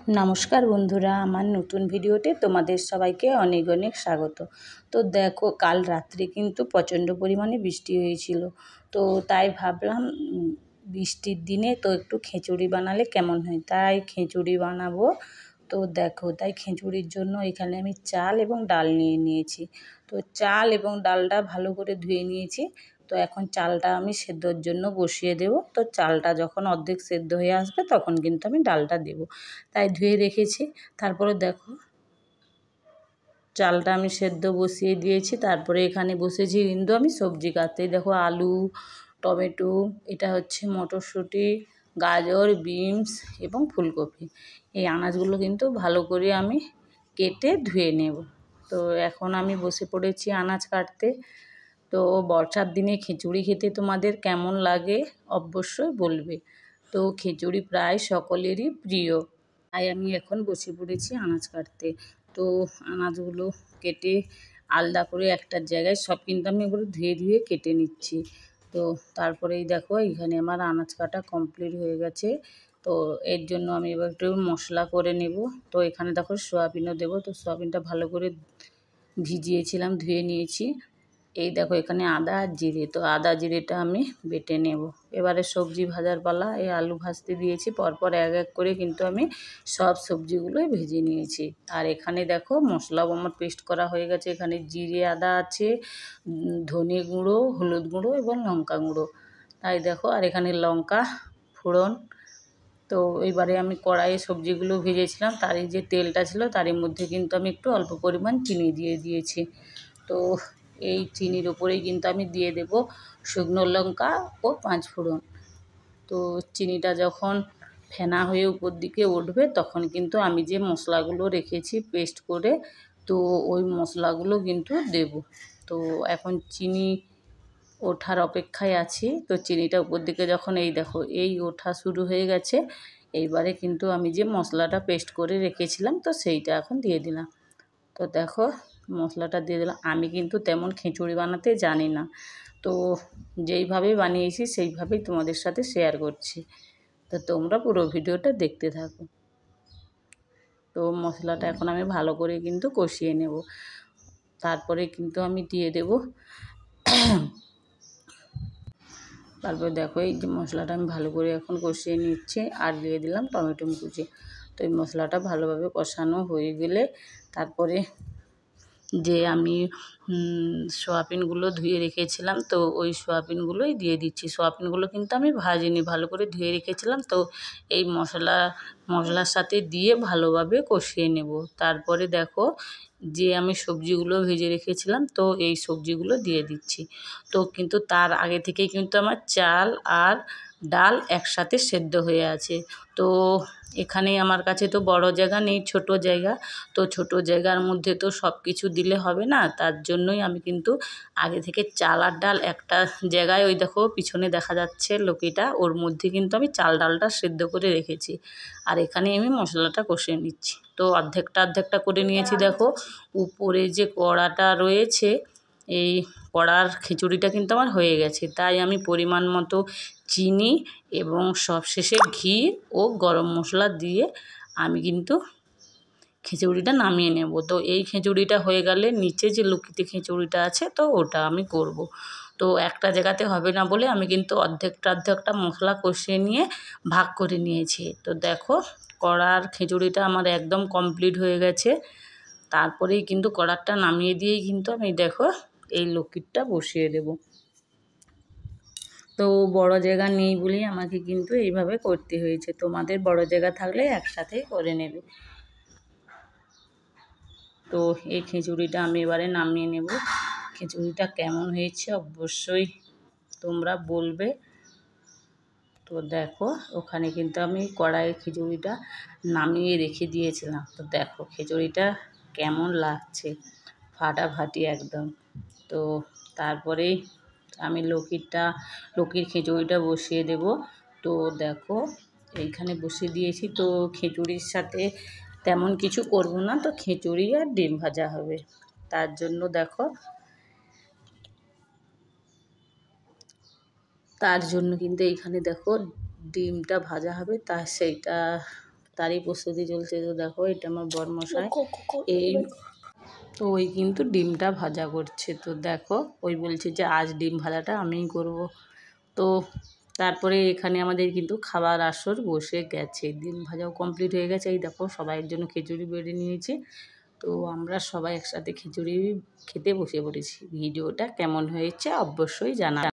নমস্কার বন্ধুরা, আমার নতুন ভিডিওতে তোমাদের সবাইকে অনেক অনেক স্বাগত। তো দেখো, কাল রাত্রে কিন্তু প্রচণ্ড পরিমাণে বৃষ্টি হয়েছিল। তো তাই ভাবলাম বৃষ্টির দিনে তো একটু খিচুড়ি বানালে কেমন হয়, তাই খিচুড়ি বানাবো। তো দেখো, তাই খিচুড়ির জন্য এখানে আমি চাল এবং ডাল নিয়ে নিয়েছি। তো চাল এবং ডালটা ভালো করে ধুয়ে নিয়েছি। তো এখন চালটা আমি সেদ্ধর জন্য বসিয়ে দেব। তো চালটা যখন অর্ধেক সেদ্ধ হয়ে আসবে তখন কিন্তু আমি ডালটা দেব। তাই ধুয়ে রেখেছি। তারপরে দেখো, চালটা আমি সেদ্ধ বসিয়ে দিয়েছি। তারপরে এখানে বসেছি কিন্তু আমি সবজি কাটতে। দেখো, আলু, টমেটো, এটা হচ্ছে মটরশুঁটি, গাজর, বিনস এবং ফুলকপি। এই আনাজগুলো কিন্তু ভালো করে আমি কেটে ধুয়ে নেব। তো এখন আমি বসে পড়েছি আনাজ কাটতে। তো বর্ষার দিনে খিচুড়ি খেতে তোমাদের কেমন লাগে অবশ্যই বলবে। তো খিচুড়ি প্রায় সকলেরই প্রিয়, তাই আমি এখন বসে পড়েছি আনাজ কাটতে। তো আনাজগুলো কেটে আলাদা করে একটা জায়গায় সব কিন্তু আমি এগুলো ধুয়ে ধুয়ে কেটে নিচ্ছি। তো তারপরেই দেখো, এখানে আমার আনাজ কাটা কমপ্লিট হয়ে গেছে। তো এর জন্য আমি এবার একটু মশলা করে নেব। তো এখানে দেখো সয়াবিনও দেবো। তো সয়াবিনটা ভালো করে ভিজিয়েছিলাম, ধুয়ে নিয়েছি। এই দেখো, এখানে আদা আর জিরে, তো আদা জিরেটা আমি বেটে নেব। এবারে সবজি ভাজার পালা। এই আলু ভাজতে দিয়েছি, পরপর এক এক করে কিন্তু আমি সব সবজিগুলোই ভেজে নিয়েছি। আর এখানে দেখো, মশলাও আমার পেস্ট করা হয়ে গেছে। এখানে জিরে আদা আছে, ধনে গুঁড়ো, হলুদ গুঁড়ো এবং লঙ্কা গুঁড়ো। তাই দেখো, আর এখানে লঙ্কা ফোড়ন। তো এবারে আমি কড়াইয়ে সবজিগুলো ভেজেছিলাম, তারই যে তেলটা ছিল তারই মধ্যে কিন্তু আমি একটু অল্প পরিমাণ চিনি দিয়ে দিয়েছি। তো এই চিনির ওপরেই কিন্তু আমি দিয়ে দেব শুকনো লঙ্কা ও পাঁচফোড়ন। তো চিনিটা যখন ফেনা হয়ে উপর দিকে উঠবে তখন কিন্তু আমি যে মশলাগুলো রেখেছি পেস্ট করে, তো ওই মশলাগুলো কিন্তু দেব। তো এখন চিনি ওঠার অপেক্ষায় আছি। তো চিনিটা উপর দিকে যখন এই দেখো এই ওঠা শুরু হয়ে গেছে, এইবারে কিন্তু আমি যে মশলাটা পেস্ট করে রেখেছিলাম তো সেইটা এখন দিয়ে দিলাম। তো দেখো, মশলাটা দিয়ে দিলাম। আমি কিন্তু তেমন খিচুড়ি বানাতে জানি না, তো যেইভাবে বানিয়েছি সেইভাবেই তোমাদের সাথে শেয়ার করছি। তো তোমরা পুরো ভিডিওটা দেখতে থাকো। তো মশলাটা এখন আমি ভালো করে কিন্তু কষিয়ে নেব। তারপরে কিন্তু আমি দিয়ে দেব। তারপরে দেখো, এই যে মশলাটা আমি ভালো করে এখন কষিয়ে নিচ্ছি আর দিয়ে দিলাম টমেটো কুচি। তো এই মশলাটা ভালোভাবে কষানো হয়ে গেলে তারপরে যে আমি সোয়াবিনগুলো ধুয়ে রেখেছিলাম, তো ওই সোয়াবিনগুলোই দিয়ে দিচ্ছি। সোয়াবিনগুলো কিন্তু আমি ভাজিনি, ভালো করে ধুয়ে রেখেছিলাম। তো এই মশলার সাথে দিয়ে ভালোভাবে কষিয়ে নেব। তারপরে দেখো, যে আমি সবজিগুলো ভেজে রেখেছিলাম তো এই সবজিগুলো দিয়ে দিচ্ছি। তো কিন্তু তার আগে থেকেই কিন্তু আমার চাল আর ডাল একসাথে সেদ্ধ হয়ে আছে। তো এখানে আমার কাছে তো বড় জায়গা নেই, ছোট জায়গা। তো ছোট জায়গার মধ্যে তো সব কিছু দিলে হবে না, তার জন্যই আমি কিন্তু আগে থেকে চাল আর ডাল একটা জায়গায়, ওই দেখো পিছনে দেখা যাচ্ছে লকিটা, ওর মধ্যে কিন্তু আমি চাল ডালটা সেদ্ধ করে রেখেছি। আর এখানে আমি মশলাটা কষিয়ে নিচ্ছি। তো অর্ধেকটা করে নিয়েছি। দেখো, উপরে যে কড়াটা রয়েছে, এই কড়ার খিচুড়িটা কিন্তু আমার হয়ে গেছে। তাই আমি পরিমাণ মতো চিনি এবং সবশেষে ঘি ও গরম মশলা দিয়ে আমি কিন্তু খিচুড়িটা নামিয়ে নেব। তো এই খিচুড়িটা হয়ে গেলে নিচে যে লুকিতে খিচুড়িটা আছে তো ওটা আমি করব। তো একটা জায়গাতে হবে না বলে আমি কিন্তু অর্ধেকটা মশলা কষিয়ে নিয়ে ভাগ করে নিয়েছি। তো দেখো, কড়ার খিচুড়িটা আমার একদম কমপ্লিট হয়ে গেছে। তারপরেই কিন্তু কড়াটা নামিয়ে দিয়েই কিন্তু আমি দেখো এই লকিটা বসিয়ে দেব। তো বড় জায়গা নেই বলেই আমাকে কিন্তু এইভাবে করতে হয়েছে। তোমাদের বড় জায়গা থাকলে একসাথেই করে নেবে। তো এই খিচুড়িটা আমি এবারে নামিয়ে নেব। খিচুড়িটা কেমন হয়েছে অবশ্যই তোমরা বলবে। তো দেখো, ওখানে কিন্তু আমি কড়াইয়ে খিচুড়িটা নামিয়ে রেখে দিয়েছিলাম। তো দেখো খিচুড়িটা কেমন লাগছে, ফাটাফাটি একদম। তো তারপরেই আমি লকির খিচুড়িটা বসিয়ে দেব। তো দেখো, এইখানে বসিয়ে দিয়েছি। তো খিচুড়ির সাথে তেমন কিছু করব না, তো খিচুড়ি আর ডিম ভাজা হবে। তার জন্য দেখো, তার জন্য কিন্তু এইখানে দেখো ডিমটা ভাজা হবে, তা সেইটা তারই প্রস্তুতি চলছে। তো দেখো এটা আমার বরমশাই, এই তো ওই কিন্তু ডিমটা ভাজা করছে। তো দেখো ওই বলছে যে আজ ডিম ভাজাটা আমিই করব। তো তারপরে এখানে আমাদের কিন্তু খাবার আসর বসে গেছে, ডিম ভাজাও কমপ্লিট হয়ে গেছে। এই দেখো সবাইয়ের জন্য খিচুড়ি বেড়ে নিয়েছি। তো আমরা সবাই একসাথে খিচুড়ি খেতে বসে পড়েছি। ভিডিওটা কেমন হয়েছে অবশ্যই জানা।